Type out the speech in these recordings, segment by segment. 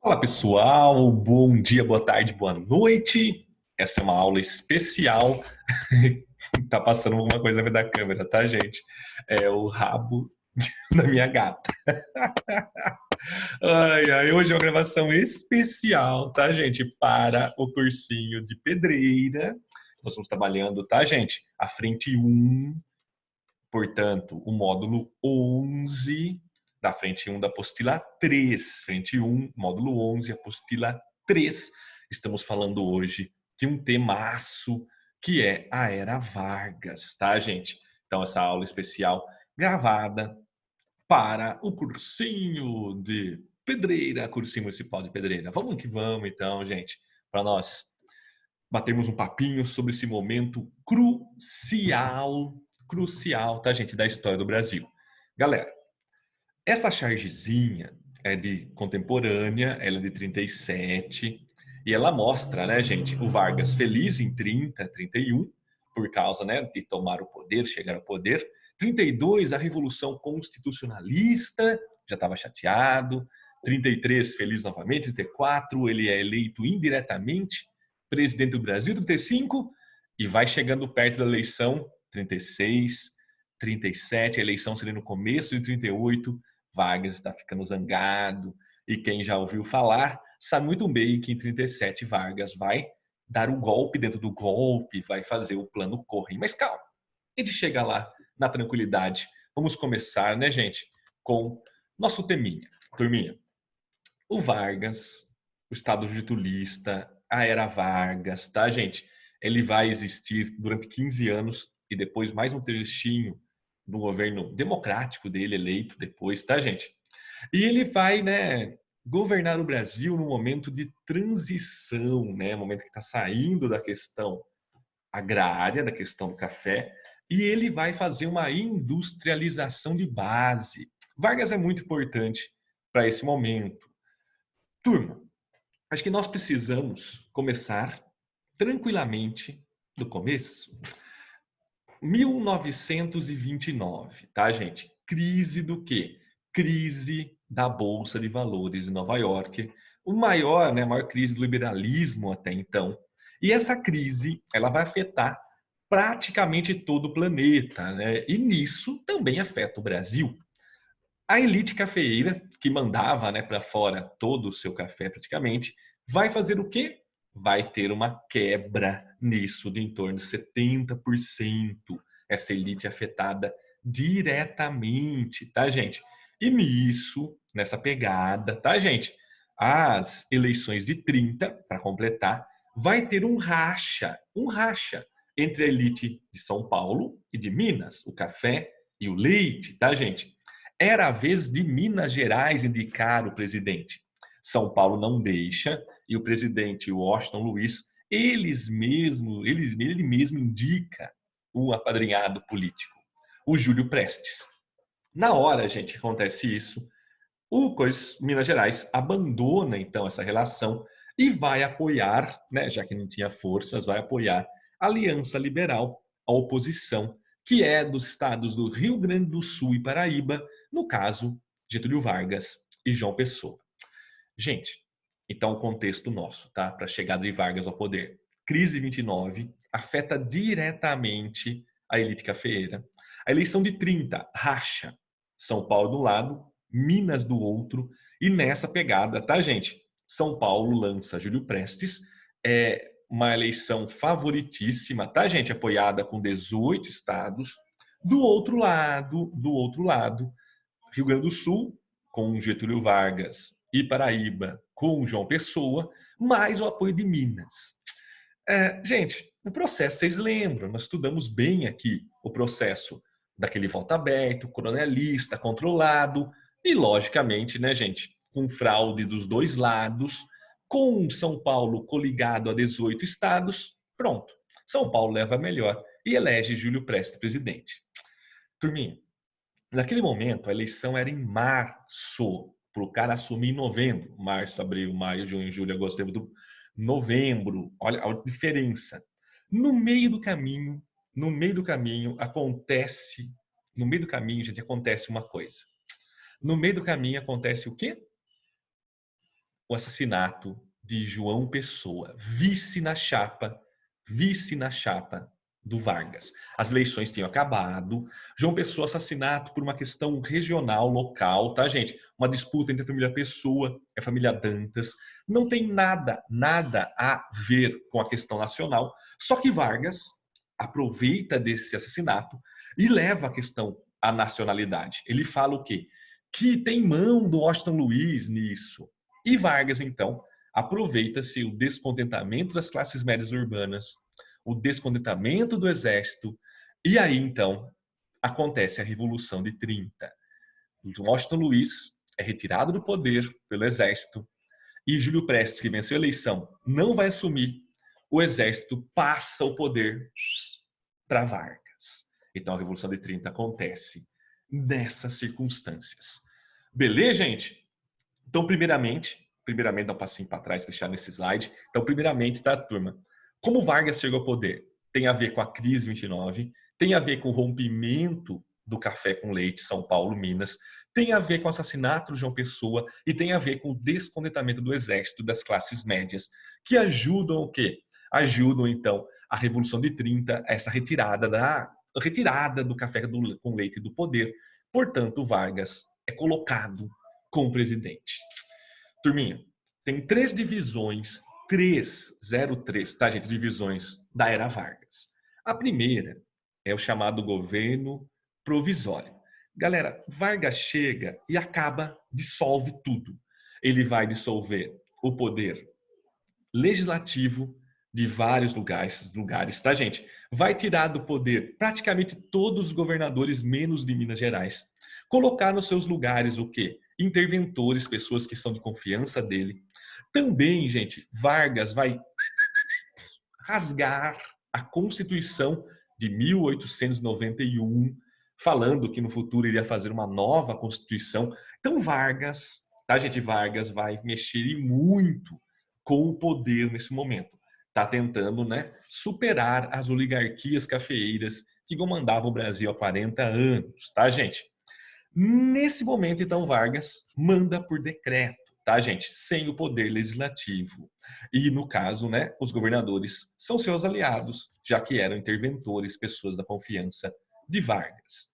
Fala pessoal, bom dia, boa tarde, boa noite. Essa é uma aula especial. Tá passando alguma coisa na frente da câmera, tá, gente? É o rabo da minha gata. Ai, ai, hoje é uma gravação especial, tá, gente? Para o cursinho de pedreira. Nós estamos trabalhando, tá, gente? A frente um, portanto, o módulo 11 da frente um da apostila 3. Frente um, módulo 11, apostila 3. Estamos falando hoje de um temaço que é a Era Vargas, tá, gente? Então, essa aula especial gravada para o cursinho de pedreira, cursinho municipal de pedreira. Vamos que vamos, então, gente, para nós batermos um papinho sobre esse momento crucial, tá, gente, da história do Brasil. Galera, essa chargezinha é de contemporânea, ela é de 37, e ela mostra, né, gente, o Vargas feliz em 30, 31, por causa, né, de tomar o poder, chegar ao poder. 32, a Revolução Constitucionalista, já estava chateado. 33, feliz novamente. 34, ele é eleito indiretamente presidente do Brasil. 35, e vai chegando perto da eleição. 36, 37, a eleição seria no começo de 38, Vargas está ficando zangado, e quem já ouviu falar sabe muito bem que em 37 Vargas vai dar o golpe dentro do golpe, vai fazer o plano Corre. Mas calma, a gente chega lá na tranquilidade. Vamos começar, né, gente, com nosso teminha. Turminha, o Vargas, o Estado Getulista, a Era Vargas, tá, gente? Ele vai existir durante 15 anos e depois mais um trechinho do governo democrático dele eleito depois, tá, gente? E ele vai, né, governar o Brasil num momento de transição, né, momento que está saindo da questão agrária, da questão do café, e ele vai fazer uma industrialização de base. Vargas é muito importante para esse momento. Turma, acho que nós precisamos começar tranquilamente do começo. 1929, tá, gente? Crise do quê? Crise da Bolsa de Valores de Nova York, o maior, né, a maior crise do liberalismo até então. E essa crise, ela vai afetar praticamente todo o planeta, né? E nisso também afeta o Brasil. A elite cafeeira, que mandava, né, para fora todo o seu café praticamente, vai fazer o quê? Vai ter uma quebra nisso de em torno de 70%. Essa elite afetada diretamente, tá, gente? E nisso, nessa pegada, tá, gente? As eleições de 30, para completar, vai ter um racha entre a elite de São Paulo e de Minas, o café e o leite, tá, gente? Era a vez de Minas Gerais indicar o presidente. São Paulo não deixa, e o presidente Washington Luiz, ele mesmo indica o apadrinhado político, o Júlio Prestes. Na hora, gente, que acontece isso, o Minas Gerais abandona então essa relação e vai apoiar, né, já que não tinha forças, vai apoiar a Aliança Liberal, a oposição, que é dos estados do Rio Grande do Sul e Paraíba, no caso, Getúlio Vargas e João Pessoa. Gente, então o contexto nosso, tá? Para a chegada de Vargas ao poder. Crise 29 afeta diretamente a elite cafeeira. A eleição de 30 racha São Paulo de um lado, Minas do outro, e nessa pegada, tá, gente? São Paulo lança Júlio Prestes, é uma eleição favoritíssima, tá, gente? Apoiada com 18 estados. Do outro lado, Rio Grande do Sul, com Getúlio Vargas, e Paraíba, com João Pessoa, mais o apoio de Minas. Gente, o processo, vocês lembram, nós estudamos bem aqui o processo daquele voto aberto, coronelista, controlado, e logicamente, né, gente, com fraude dos dois lados, com São Paulo coligado a 18 estados, pronto. São Paulo leva a melhor e elege Júlio Prestes presidente. Turminha, naquele momento, a eleição era em março, para o cara assumir em novembro. Março, abril, maio, junho, julho, agosto, setembro, novembro. Olha a diferença. No meio do caminho, acontece, no meio do caminho, gente, acontece uma coisa. No meio do caminho acontece o quê? o assassinato de João Pessoa, vice na chapa do Vargas. As eleições tinham acabado, João Pessoa assassinato por uma questão regional, local, tá, gente? Uma disputa entre a família Pessoa e a família Dantas. Não tem nada a ver com a questão nacional. Só que Vargas aproveita desse assassinato e leva a questão à nacionalidade. Ele fala o quê? Que tem mão do Washington Luiz nisso. E Vargas, então, aproveita-se o descontentamento das classes médias urbanas, o descontentamento do exército, e aí, então, acontece a Revolução de 30. Washington Luiz é retirado do poder pelo exército, e Júlio Prestes, que venceu a eleição, não vai assumir, o exército passa o poder para Vargas. Então, a Revolução de 30 acontece nessas circunstâncias. Beleza, gente? Então, primeiramente, dar um passinho para trás, deixar nesse slide. Então, primeiramente, tá, turma? Como Vargas chegou ao poder? Tem a ver com a crise 29, tem a ver com o rompimento do café com leite, São Paulo, Minas, tem a ver com o assassinato de João Pessoa e tem a ver com o descontentamento do exército, das classes médias, que ajudam o quê? Ajudam, então, a Revolução de 30, essa retirada do café com leite do poder. Portanto, Vargas é colocado como presidente. Turminha, tem 3 divisões, 3, tá, gente? Divisões da era Vargas. A primeira é o chamado governo provisório. Galera, Vargas chega e dissolve tudo. Ele vai dissolver o poder legislativo de vários lugares, tá, gente? Vai tirar do poder praticamente todos os governadores, menos de Minas Gerais. Colocar nos seus lugares o quê? Interventores, pessoas que são de confiança dele. Também, gente, Vargas vai rasgar a Constituição de 1891, falando que no futuro iria fazer uma nova Constituição. Então, Vargas, tá, gente? Vargas vai mexer muito com o poder nesse momento. Está tentando, né, superar as oligarquias cafeeiras que comandavam o Brasil há 40 anos, tá, gente? Nesse momento, então, Vargas manda por decreto, tá, gente? Sem o poder legislativo. E, no caso, né, os governadores são seus aliados, já que eram interventores, pessoas da confiança de Vargas.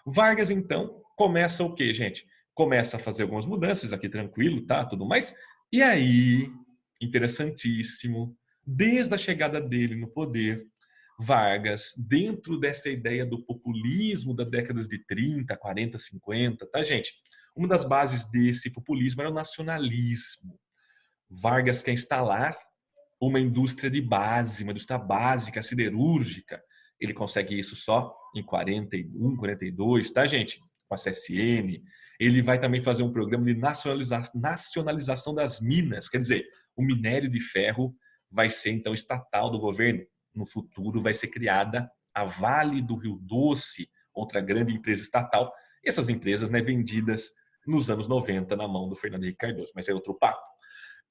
Vargas, então, começa o quê, gente? Começa a fazer algumas mudanças aqui, tranquilo, tá? Tudo mais. E aí, interessantíssimo, desde a chegada dele no poder, Vargas, dentro dessa ideia do populismo das décadas de 30, 40, 50, tá, gente? Uma das bases desse populismo era o nacionalismo. Vargas quer instalar uma indústria de base, uma indústria básica, siderúrgica. Ele consegue isso só em 41, 42, tá, gente? Com a CSN. Ele vai também fazer um programa de nacionalização das minas, quer dizer, o minério de ferro vai ser, então, estatal do governo. No futuro vai ser criada a Vale do Rio Doce, outra grande empresa estatal. E essas empresas, né, vendidas nos anos 90 na mão do Fernando Henrique Cardoso, mas é outro papo.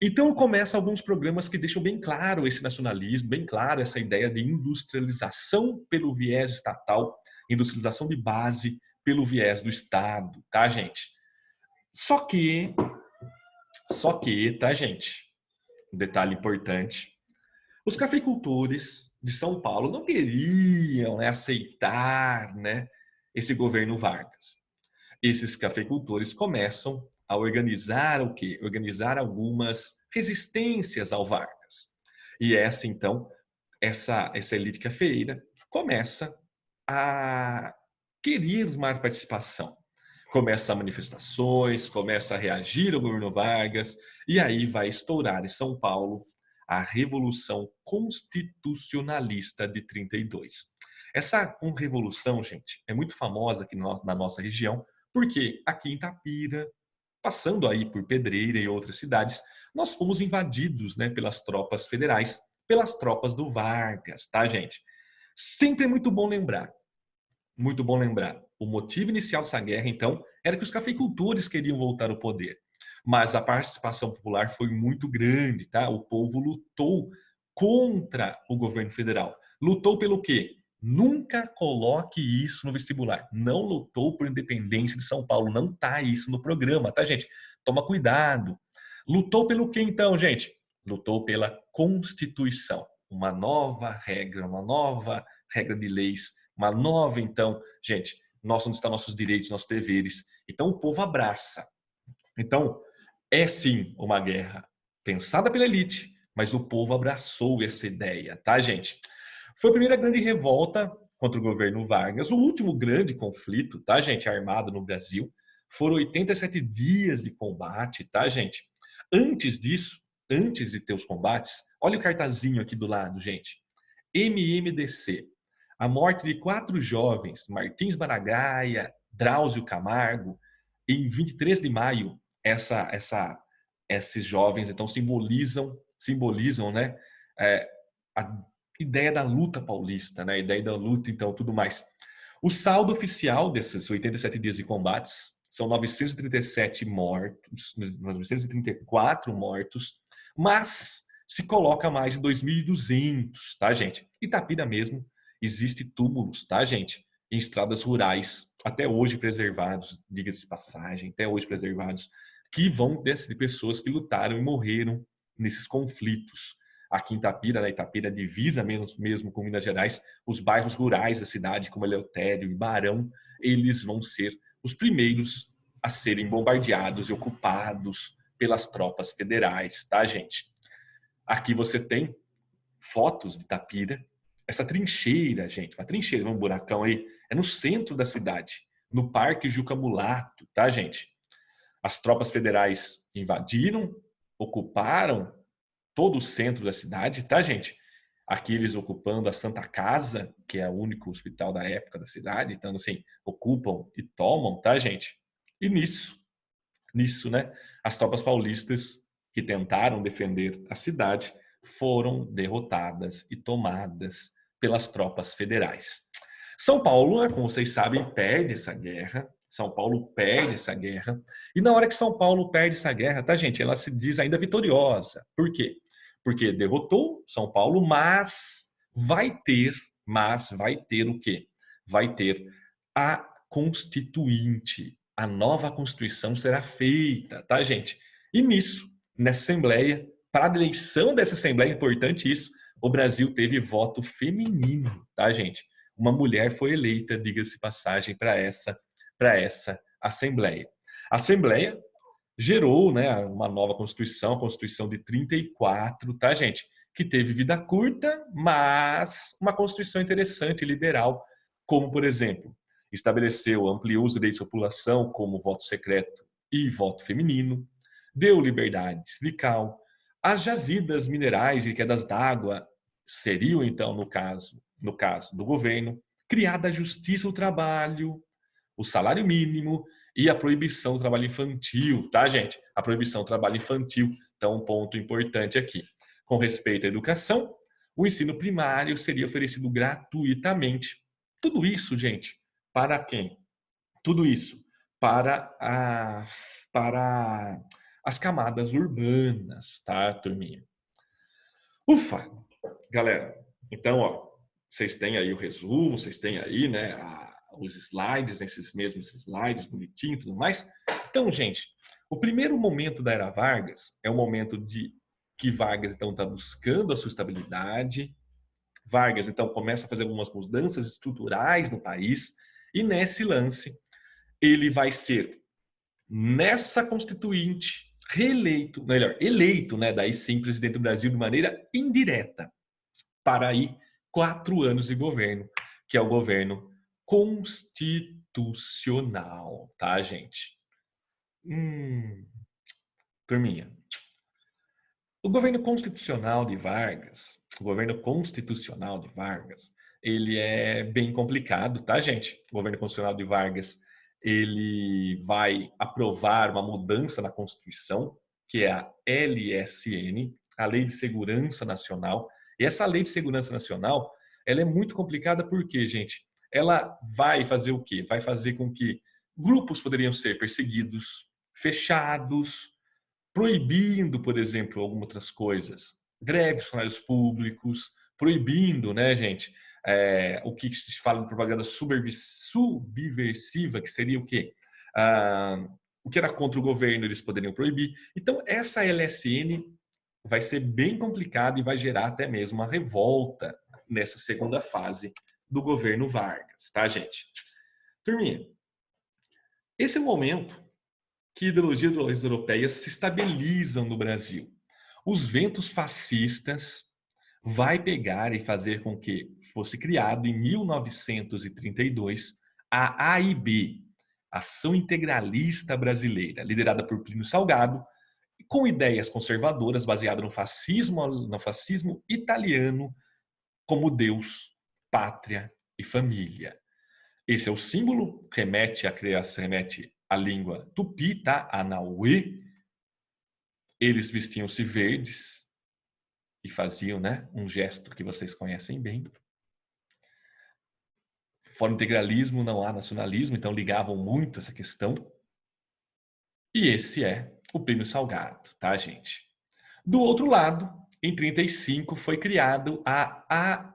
Então começa alguns programas que deixam bem claro esse nacionalismo, bem claro essa ideia de industrialização pelo viés estatal, industrialização de base pelo viés do Estado, tá, gente? Só que, tá, gente? Um detalhe importante. Os cafeicultores de São Paulo não queriam, né, aceitar, né, esse governo Vargas. Esses cafeicultores começam a organizar o quê? Organizar algumas resistências ao Vargas. E essa elite cafeeira começa a querer mais participação. Começa a manifestações, começa a reagir ao governo Vargas, e aí vai estourar em São Paulo a Revolução Constitucionalista de 32. Essa revolução, gente, é muito famosa aqui na nossa região, porque aqui em Itapira, passando aí por Pedreira e outras cidades, nós fomos invadidos, né, pelas tropas federais, pelas tropas do Vargas, tá, gente? Sempre é muito bom lembrar. Muito bom lembrar. O motivo inicial dessa guerra, então, era que os cafeicultores queriam voltar ao poder. Mas a participação popular foi muito grande, tá? O povo lutou contra o governo federal. Lutou pelo quê? Nunca coloque isso no vestibular. Não lutou por independência de São Paulo. Não tá isso no programa, tá, gente? Toma cuidado. Lutou pelo quê então, gente? Lutou pela Constituição, uma nova regra de leis, uma nova, então, gente, onde estão nossos direitos, nossos deveres. Então o povo abraça. Então, é sim uma guerra pensada pela elite, mas o povo abraçou essa ideia, tá, gente? Foi a primeira grande revolta contra o governo Vargas, o último grande conflito, tá, gente, armado no Brasil. Foram 87 dias de combate, tá, gente? Antes disso, antes de ter os combates, olha o cartazinho aqui do lado, gente. MMDC. A morte de 4 jovens, Martins Maragaia, Drauzio Camargo, em 23 de maio, esses jovens então simbolizam, né, a ideia da luta paulista, né, a ideia da luta, então, tudo mais. O saldo oficial desses 87 dias de combates são 937 mortos, 934 mortos, mas se coloca mais de 2.200, tá, gente? Itapira mesmo, existe túmulos, tá, gente? Em estradas rurais, até hoje preservados, diga-se de passagem, até hoje preservados, que vão de pessoas que lutaram e morreram nesses conflitos. Aqui em Itapira, né, Itapira divisa mesmo com Minas Gerais, os bairros rurais da cidade, como Eleutério e Barão, eles vão ser os primeiros a serem bombardeados e ocupados pelas tropas federais, tá, gente? Aqui você tem fotos de Itapira, essa trincheira, gente, uma trincheira, um buracão aí, é no centro da cidade, no Parque Juca Mulato, tá, gente? As tropas federais invadiram, ocuparam todo o centro da cidade, tá, gente? Aqui eles ocupando a Santa Casa, que é o único hospital da época da cidade, então, assim, ocupam e tomam, tá, gente? E nisso, né, as tropas paulistas que tentaram defender a cidade foram derrotadas e tomadas pelas tropas federais. São Paulo, né, como vocês sabem, perde essa guerra. São Paulo perde essa guerra. E na hora que São Paulo perde essa guerra, tá, gente? Ela se diz ainda vitoriosa. Por quê? Porque derrotou São Paulo, mas vai ter o quê? Vai ter a Constituinte. A nova Constituição será feita, tá, gente? E nessa Assembleia, para a eleição dessa Assembleia, é importante isso, o Brasil teve voto feminino, tá, gente? Uma mulher foi eleita, diga-se passagem, para essa Assembleia. A Assembleia gerou, né, uma nova Constituição, a Constituição de 34, tá, gente? Que teve vida curta, mas uma Constituição interessante e liberal, como, por exemplo, estabeleceu, ampliou os direitos da população, como voto secreto e voto feminino, deu liberdade sindical, as jazidas minerais e quedas d'água seriam, então, no caso do governo, criada a justiça do trabalho, o salário mínimo e a proibição do trabalho infantil, tá, gente? A proibição do trabalho infantil, então, um ponto importante aqui. Com respeito à educação, o ensino primário seria oferecido gratuitamente. Tudo isso, gente, para quem? Tudo isso para as camadas urbanas, tá, turminha? Ufa, galera. Então, ó, vocês têm aí o resumo, vocês têm aí, né, os slides, esses mesmos slides, bonitinho e tudo mais. Então, gente, o primeiro momento da era Vargas é o momento de que Vargas, então, está buscando a sua estabilidade. Vargas, então, começa a fazer algumas mudanças estruturais no país. E nesse lance, ele vai ser, nessa Constituinte, reeleito, melhor, eleito, né, daí sim, presidente do Brasil de maneira indireta, para aí 4 anos de governo, que é o governo constitucional, tá, gente? Turminha, o governo constitucional de Vargas, ele é bem complicado, tá, gente? O governo constitucional de Vargas, ele vai aprovar uma mudança na Constituição, que é a LSN, a Lei de Segurança Nacional. E essa Lei de Segurança Nacional, ela é muito complicada porque, gente, ela vai fazer o quê? Vai fazer com que grupos poderiam ser perseguidos, fechados, proibindo, por exemplo, algumas outras coisas, greves funcionários públicos, proibindo, né, gente, o que se fala em propaganda subversiva, que seria o quê? o que era contra o governo eles poderiam proibir. Então, essa LSN vai ser bem complicada e vai gerar até mesmo uma revolta nessa segunda fase do governo Vargas, tá, gente? Turminha, esse é o momento que ideologias europeias se estabilizam no Brasil. Os ventos fascistas vai pegar e fazer com que fosse criado em 1932 a AIB, Ação Integralista Brasileira, liderada por Plínio Salgado, com ideias conservadoras baseadas no fascismo italiano como Deus, pátria e família. Esse é o símbolo, remete à criação, remete à língua tupi, tá? Anauê. Eles vestiam-se verdes e faziam, né, um gesto que vocês conhecem bem. Fora o integralismo, não há nacionalismo, então ligavam muito essa questão. E esse é o Plínio Salgado, tá, gente? Do outro lado, em 35 foi criado a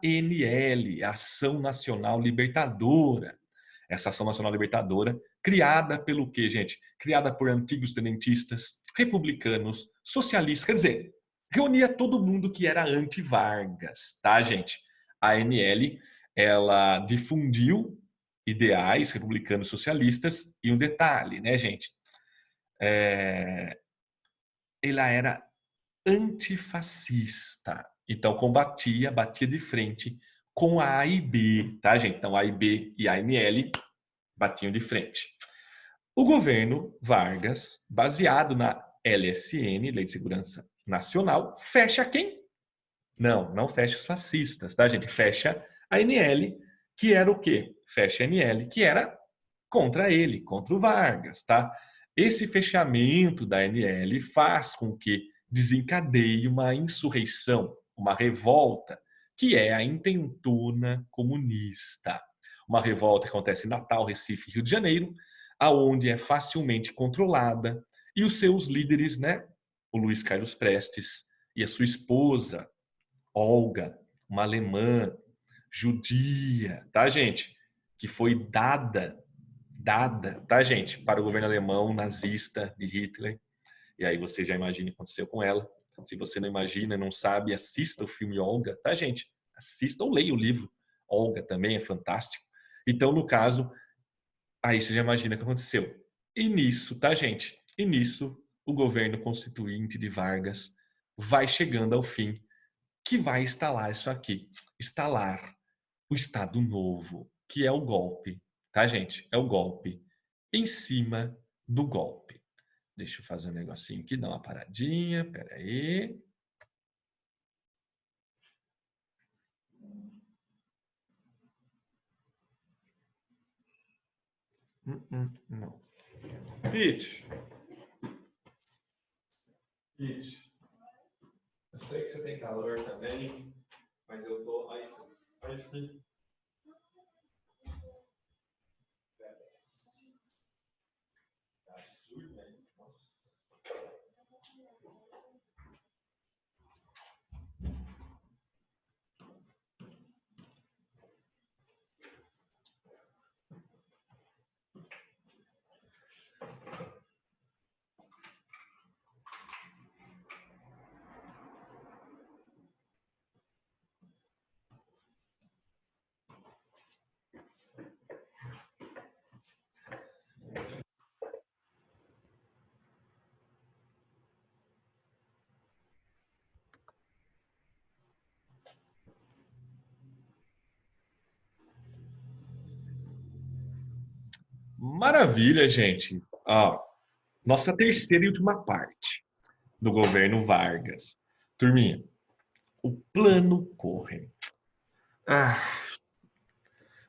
ANL, Ação Nacional Libertadora. Essa Ação Nacional Libertadora, criada pelo quê, gente? Criada por antigos tenentistas, republicanos, socialistas, quer dizer, reunia todo mundo que era anti-Vargas, tá, gente? A ANL, ela difundiu ideais republicanos socialistas e um detalhe, né, gente? Ela era antifascista. Então, batia de frente com a AIB, tá, gente? Então, a AIB e a ANL batiam de frente. O governo Vargas, baseado na LSN, Lei de Segurança Nacional, fecha quem? Não fecha os fascistas, tá, gente? Fecha a ANL, que era o quê? Fecha a ANL, que era contra ele, contra o Vargas, tá? Esse fechamento da ANL faz com que desencadeie uma insurreição, uma revolta, que é a intentona comunista. Uma revolta que acontece em Natal, Recife, Rio de Janeiro, aonde é facilmente controlada, e os seus líderes, né, o Luiz Carlos Prestes e a sua esposa, Olga, uma alemã judia, tá, gente? Que foi dada, tá, gente, para o governo alemão nazista de Hitler. E aí você já imagina o que aconteceu com ela. Se você não imagina, não sabe, assista o filme Olga, tá, gente? Assista ou leia o livro. Olga também é fantástico. Então, no caso, aí você já imagina o que aconteceu. E nisso, tá, gente? E nisso, o governo constituinte de Vargas vai chegando ao fim, que vai instalar isso aqui. Instalar o Estado Novo, que é o golpe, tá, gente? É o golpe em cima do golpe. Deixa eu fazer um negocinho aqui, dar uma paradinha, pera aí. Não. Pete. Pete. Eu sei que você tem calor também, mas eu tô... Aí, aqui. Tá absurdo, né? Nossa. Maravilha, gente. Ó, nossa terceira e última parte do governo Vargas. Turminha, o plano Cohen. Ah,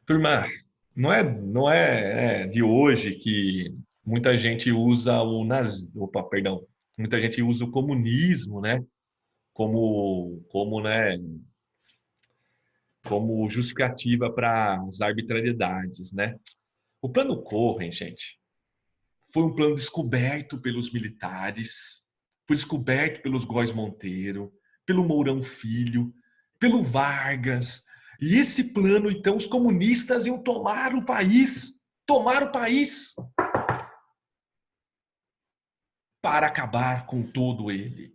turma, não é de hoje que muita gente usa muita gente usa o comunismo, né, né, como justificativa para as arbitrariedades, né? O plano Cohen, gente, foi um plano descoberto pelos militares, foi descoberto pelos Góes Monteiro, pelo Mourão Filho, pelo Vargas. E esse plano, então, os comunistas iam tomar o país. Tomar o país. para acabar com todo ele.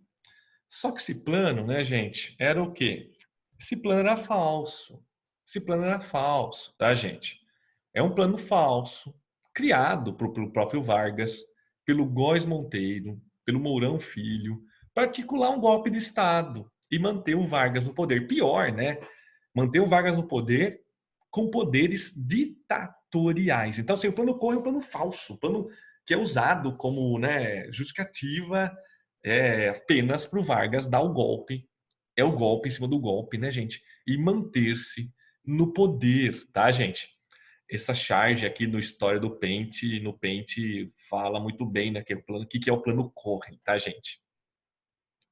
Só que esse plano, né, gente, era o quê? Esse plano era falso. Esse plano era falso, tá, gente? É um plano falso, criado pelo próprio Vargas, pelo Góes Monteiro, pelo Mourão Filho, para articular um golpe de Estado e manter o Vargas no poder. Pior, né? Manter o Vargas no poder com poderes ditatoriais. Então, assim, o plano Corre é um plano falso, um plano que é usado como, né, justificativa apenas para o Vargas dar o golpe. É o golpe em cima do golpe, né, gente? E manter-se no poder, tá, gente? Essa charge aqui no História do Pente, no Pente, fala muito bem, né, que é o plano, que é o plano Corre, tá, gente?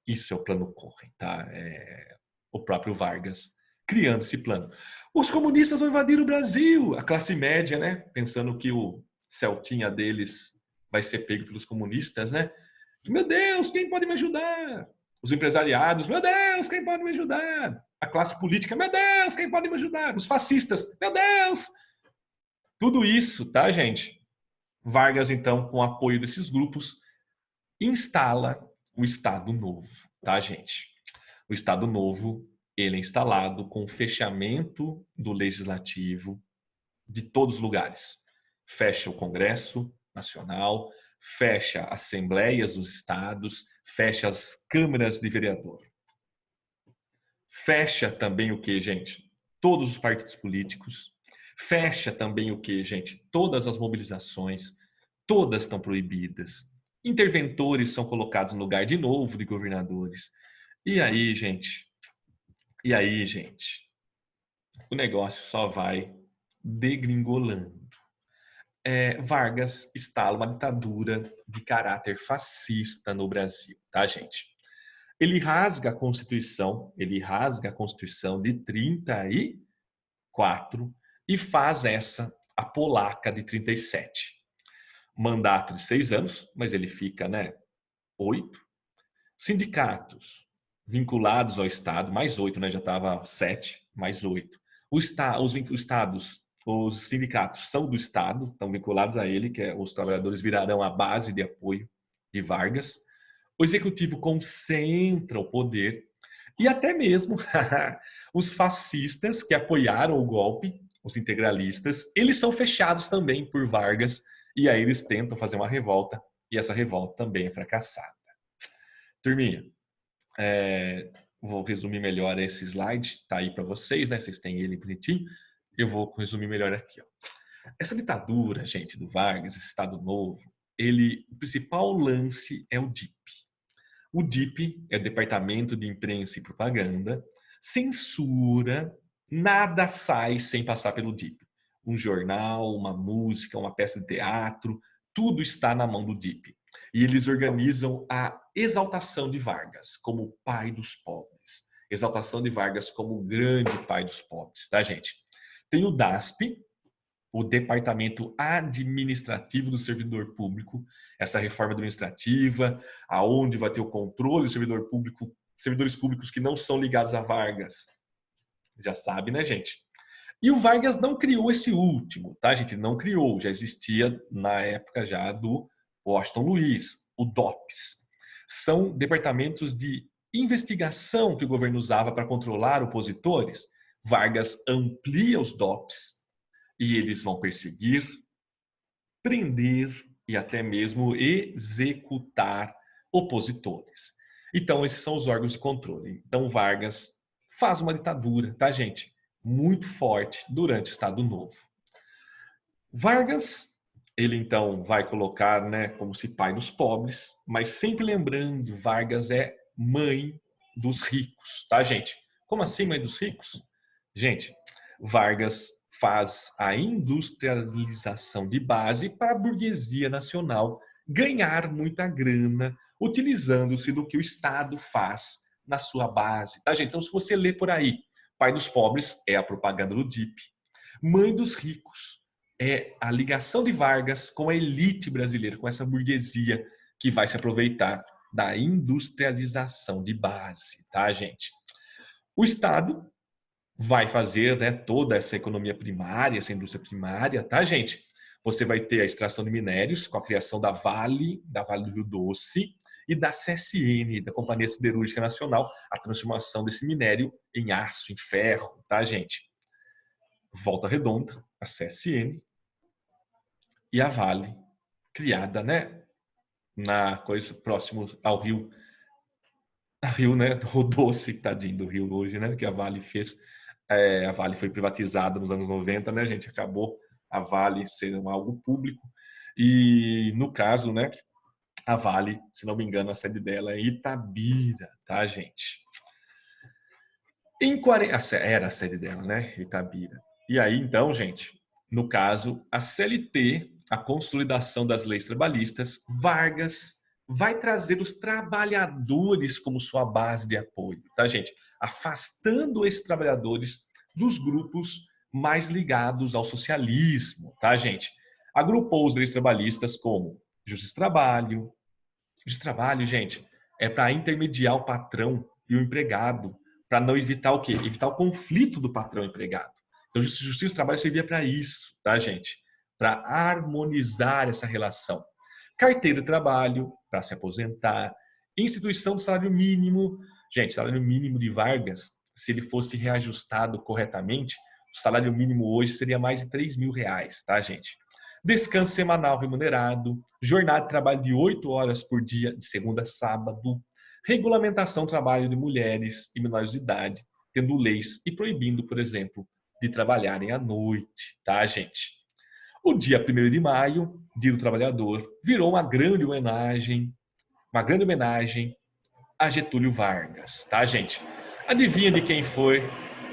Isso é o plano Corre, tá? É o próprio Vargas criando esse plano. Os comunistas vão invadir o Brasil, a classe média, né? Pensando que o Celtinha deles vai ser pego pelos comunistas, né? Meu Deus, quem pode me ajudar? Os empresariados, meu Deus, quem pode me ajudar? A classe política, meu Deus, quem pode me ajudar? Os fascistas, meu Deus! Tudo isso, tá, gente? Vargas, então, com o apoio desses grupos, instala o Estado Novo, tá, gente? O Estado Novo, ele é instalado com o fechamento do Legislativo de todos os lugares. Fecha o Congresso Nacional, fecha assembleias dos estados, fecha as câmaras de vereador. Fecha também o que, gente? Todos os partidos políticos. Fecha também o que, gente? Todas as mobilizações. Todas estão proibidas. Interventores são colocados no lugar de novo de governadores. E aí, gente? E aí, gente? O negócio só vai degringolando. Vargas instala uma ditadura de caráter fascista no Brasil, tá, gente? Ele rasga a Constituição de 34 e faz a polaca de 37. Mandato de 6 anos, mas ele fica, né, 8. Sindicatos vinculados ao Estado, mais 8, né, já estava 7, mais 8. Os estados, os sindicatos são do Estado, estão vinculados a ele, que os trabalhadores virarão a base de apoio de Vargas. O executivo concentra o poder e até mesmo os fascistas que apoiaram o golpe, os integralistas, eles são fechados também por Vargas e aí eles tentam fazer uma revolta e essa revolta também é fracassada. Turminha, vou resumir melhor esse slide, tá aí para vocês, né? Vocês têm ele bonitinho. Eu vou resumir melhor aqui, ó. Essa ditadura, gente, do Vargas, esse Estado Novo, o principal lance é o DIP. O DIP é o Departamento de Imprensa e Propaganda, censura, nada sai sem passar pelo DIP. Um jornal, uma música, uma peça de teatro, tudo está na mão do DIP. E eles organizam a exaltação de Vargas como o pai dos pobres. Exaltação de Vargas como o grande pai dos pobres, tá, gente? Tem o DASP, o Departamento Administrativo do Servidor Público, essa reforma administrativa, aonde vai ter o controle do servidor público, servidores públicos que não são ligados a Vargas. Já sabe, né, gente? E o Vargas não criou esse último, tá, gente? Não criou, já existia na época já do Washington Luiz, o DOPS. São departamentos de investigação que o governo usava para controlar opositores. Vargas amplia os DOPS e eles vão perseguir, prender e até mesmo executar opositores. Então, esses são os órgãos de controle. Então, Vargas faz uma ditadura, tá, gente? Muito forte durante o Estado Novo. Vargas, ele então vai colocar, né, como se pai dos pobres, mas sempre lembrando, Vargas é mãe dos ricos, tá, gente? Como assim mãe dos ricos? Gente, Vargas faz a industrialização de base para a burguesia nacional ganhar muita grana, utilizando-se do que o Estado faz na sua base, tá, gente? Então, se você ler por aí, pai dos pobres é a propaganda do DIP, mãe dos ricos é a ligação de Vargas com a elite brasileira, com essa burguesia que vai se aproveitar da industrialização de base, tá, gente? O Estado vai fazer, né, toda essa economia primária, essa indústria primária, tá, gente? Você vai ter a extração de minérios com a criação da Vale do Rio Doce, e da CSN, da Companhia Siderúrgica Nacional, a transformação desse minério em aço, em ferro, tá, gente? Volta Redonda, a CSN e a Vale, criada, né, na coisa próximo ao Rio, né, do Doce, tadinho do Rio hoje, né, que a Vale fez. A Vale foi privatizada nos anos 90, né, gente? Acabou a Vale sendo algo público. E, no caso, né, a Vale, se não me engano, a sede dela é Itabira, tá, gente? Era a sede dela, né? Itabira. E aí, então, gente, no caso, a CLT, a consolidação das leis trabalhistas, Vargas vai trazer os trabalhadores como sua base de apoio, tá, gente? Afastando esses trabalhadores dos grupos mais ligados ao socialismo, tá, gente? Agrupou os leis trabalhistas como Justiça do Trabalho. Justiça do Trabalho, gente, é para intermediar o patrão e o empregado, para não evitar o quê? Evitar o conflito do patrão e empregado. Então, Justiça do Trabalho servia para isso, tá, gente? Para harmonizar essa relação. Carteira de trabalho, para se aposentar. Instituição do salário mínimo. Gente, salário mínimo de Vargas, se ele fosse reajustado corretamente, o salário mínimo hoje seria mais de R$ 3.000, tá, gente? Descanso semanal remunerado, jornada de trabalho de 8 horas por dia, de segunda a sábado, regulamentação do trabalho de mulheres e menores de idade, tendo leis e proibindo, por exemplo, de trabalharem à noite, tá, gente? O dia 1º de maio, Dia do Trabalhador, virou uma grande homenagem a Getúlio Vargas, tá, gente? Adivinha de quem foi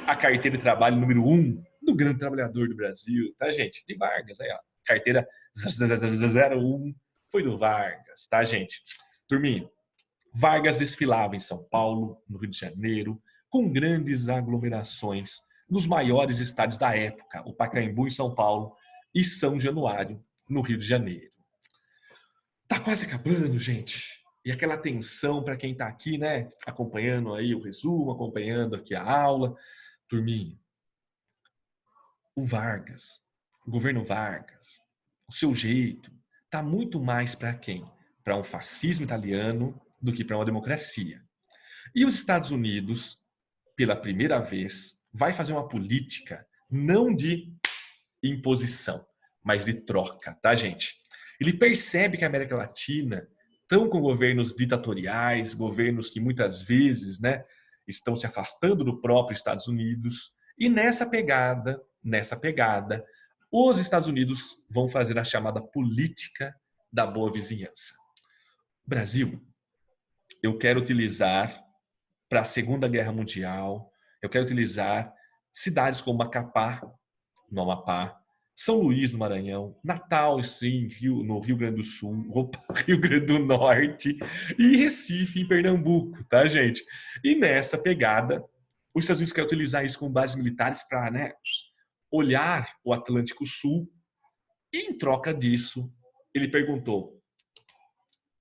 a carteira de trabalho número 1 do grande trabalhador do Brasil, tá, gente? De Vargas, aí, ó. Carteira 001 foi do Vargas, tá, gente? Turminha, Vargas desfilava em São Paulo, no Rio de Janeiro, com grandes aglomerações nos maiores estádios da época, o Pacaembu em São Paulo e São Januário, no Rio de Janeiro. Tá quase acabando, gente. E aquela tensão para quem tá aqui, né, acompanhando aí o resumo, acompanhando aqui a aula. Turminha, o governo Vargas, o seu jeito, tá muito mais para quem? Para um fascismo italiano do que para uma democracia. E os Estados Unidos, pela primeira vez, vai fazer uma política não de imposição, mas de troca, tá, gente? Ele percebe que a América Latina estão com governos ditatoriais, governos que muitas vezes, né, estão se afastando do próprio Estados Unidos, e nessa pegada, os Estados Unidos vão fazer a chamada política da boa vizinhança. Brasil, eu quero utilizar para a Segunda Guerra Mundial, eu quero utilizar cidades como Macapá, no Amapá, São Luís, no Maranhão, Natal, sim, no Rio Grande do Sul, Rio Grande do Norte e Recife, em Pernambuco, tá, gente? E nessa pegada, os Estados Unidos querem utilizar isso como bases militares para, né, olhar o Atlântico Sul e, em troca disso, ele perguntou: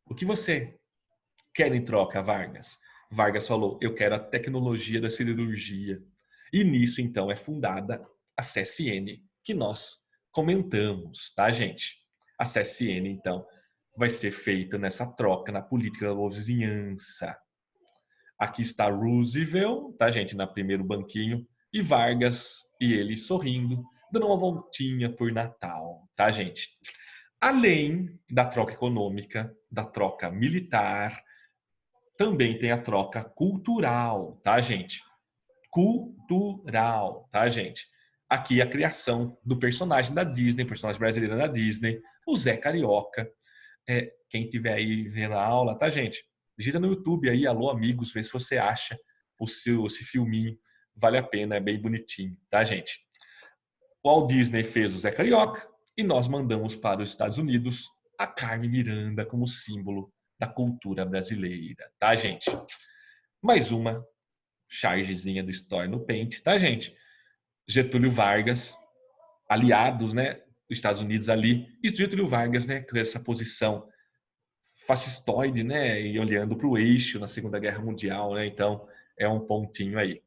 o que você quer em troca, Vargas? Vargas falou: eu quero a tecnologia da siderurgia. E nisso, então, é fundada a CSN, que nós comentamos, tá, gente? A CSN, então, vai ser feita nessa troca, na política da boa vizinhança. Aqui está Roosevelt, tá, gente, na primeiro banquinho, e Vargas, e ele sorrindo, dando uma voltinha por Natal, tá, gente? Além da troca econômica, da troca militar, também tem a troca cultural, tá, gente? Cultural, tá, gente? Aqui a criação do personagem da Disney, personagem brasileiro da Disney, o Zé Carioca. Quem tiver aí vendo a aula, tá, gente? Digita no YouTube aí, alô amigos, vê se você acha esse filminho. Vale a pena, é bem bonitinho, tá, gente? O Walt Disney fez o Zé Carioca e nós mandamos para os Estados Unidos a Carmen Miranda como símbolo da cultura brasileira, tá, gente? Mais uma chargezinha do Story no Paint, tá, gente? Getúlio Vargas, aliados, né? Os Estados Unidos ali, e Getúlio Vargas, né? Com essa posição fascistoide, né? E olhando para o eixo na Segunda Guerra Mundial, né? Então, é um pontinho aí.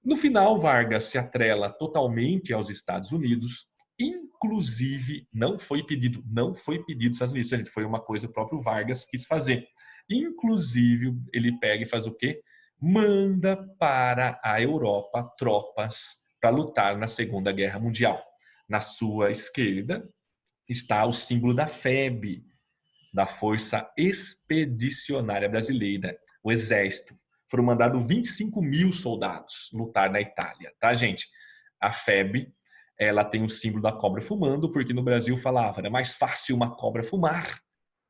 No final, Vargas se atrela totalmente aos Estados Unidos Inclusive, não foi pedido dos Estados Unidos, gente, foi uma coisa que o próprio Vargas quis fazer. Inclusive, ele pega e faz o quê? Manda para a Europa tropas para lutar na Segunda Guerra Mundial. Na sua esquerda está o símbolo da FEB, da Força Expedicionária Brasileira, o Exército. Foram mandados 25 mil soldados lutar na Itália, tá, gente? A FEB, ela tem o símbolo da cobra fumando, porque no Brasil falava, era mais fácil uma cobra fumar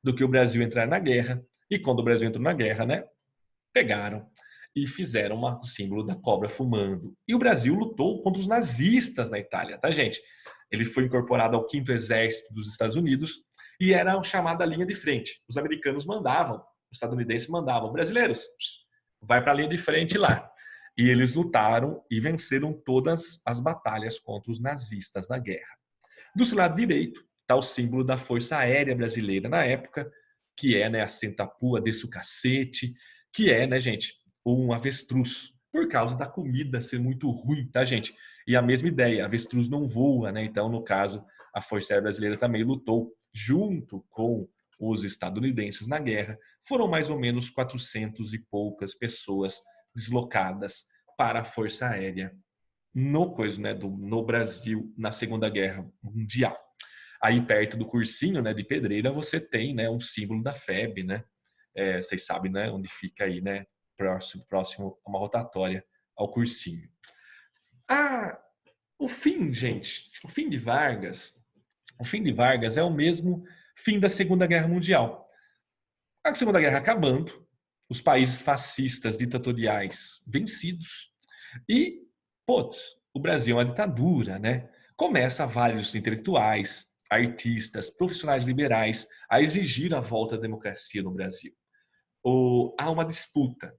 do que o Brasil entrar na guerra. E quando o Brasil entrou na guerra, né, pegaram e fizeram o símbolo da cobra fumando. E o Brasil lutou contra os nazistas na Itália, tá, gente? Ele foi incorporado ao 5º Exército dos Estados Unidos e era a chamada linha de frente. Os americanos mandavam, os estadunidenses mandavam, brasileiros, vai para a linha de frente lá. E eles lutaram e venceram todas as batalhas contra os nazistas na guerra. Do seu lado direito está o símbolo da Força Aérea Brasileira na época, que é, né, a Sentapua desse o cacete, que é, né, gente, um avestruz, por causa da comida ser muito ruim, tá, gente? E a mesma ideia, avestruz não voa, né? Então, no caso, a Força Aérea Brasileira também lutou junto com os estadunidenses na guerra. Foram mais ou menos 400 e poucas pessoas deslocadas para a Força Aérea no Brasil na Segunda Guerra Mundial. Aí perto do cursinho, né, de pedreira, você tem, né, um símbolo da FEB, né? Vocês sabem, né, onde fica aí, né? Próximo a uma rotatória ao cursinho. Ah, o fim, gente, o fim de Vargas é o mesmo fim da Segunda Guerra Mundial. A Segunda Guerra acabando, os países fascistas ditatoriais vencidos e, putz, o Brasil é uma ditadura, né? Começa vários intelectuais, artistas, profissionais liberais a exigir a volta da democracia no Brasil. Há uma disputa.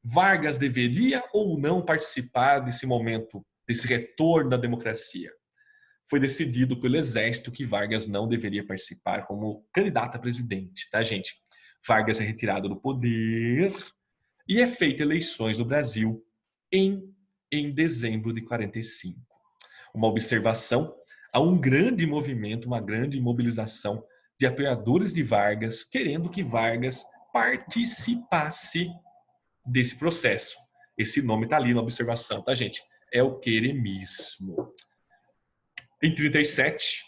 Vargas deveria ou não participar desse momento, desse retorno da democracia? Foi decidido pelo Exército que Vargas não deveria participar como candidato a presidente, tá, gente? Vargas é retirado do poder e é feita eleições no Brasil em dezembro de 45. Uma observação, há um grande movimento, uma grande mobilização de apoiadores de Vargas, querendo que Vargas participasse desse processo. Esse nome está ali na observação, tá, gente? É o queremismo. Em 37,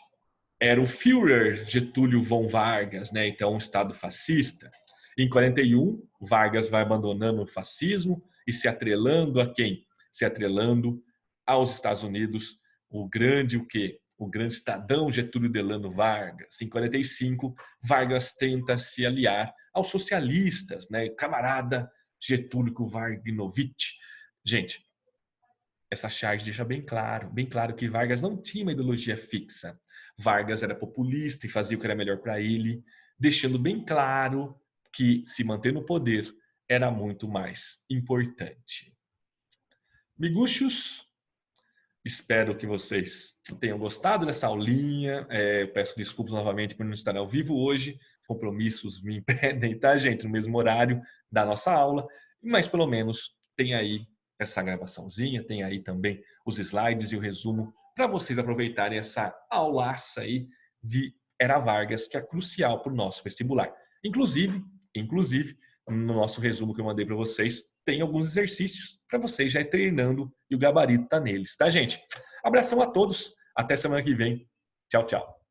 era o Führer Getúlio von Vargas, né? Então, um Estado fascista. Em 41, Vargas vai abandonando o fascismo e se atrelando a quem? Se atrelando aos Estados Unidos, o grande cidadão Getúlio Delano Vargas. Em 45, Vargas tenta se aliar aos socialistas, né? Camarada Getúlio Varganovich. Gente, essa charge deixa bem claro que Vargas não tinha uma ideologia fixa. Vargas era populista e fazia o que era melhor para ele, deixando bem claro que se manter no poder era muito mais importante. Miguxos, espero que vocês tenham gostado dessa aulinha. Eu peço desculpas novamente por não estar ao vivo hoje. Compromissos me impedem, tá, gente? No mesmo horário da nossa aula. Mas pelo menos tem aí essa gravaçãozinha, tem aí também os slides e o resumo para vocês aproveitarem essa aulaça aí de Era Vargas, que é crucial para o nosso vestibular. Inclusive, no nosso resumo que eu mandei para vocês, tem alguns exercícios para vocês já ir treinando e o gabarito tá neles, tá, gente? Abração a todos, até semana que vem. Tchau, tchau.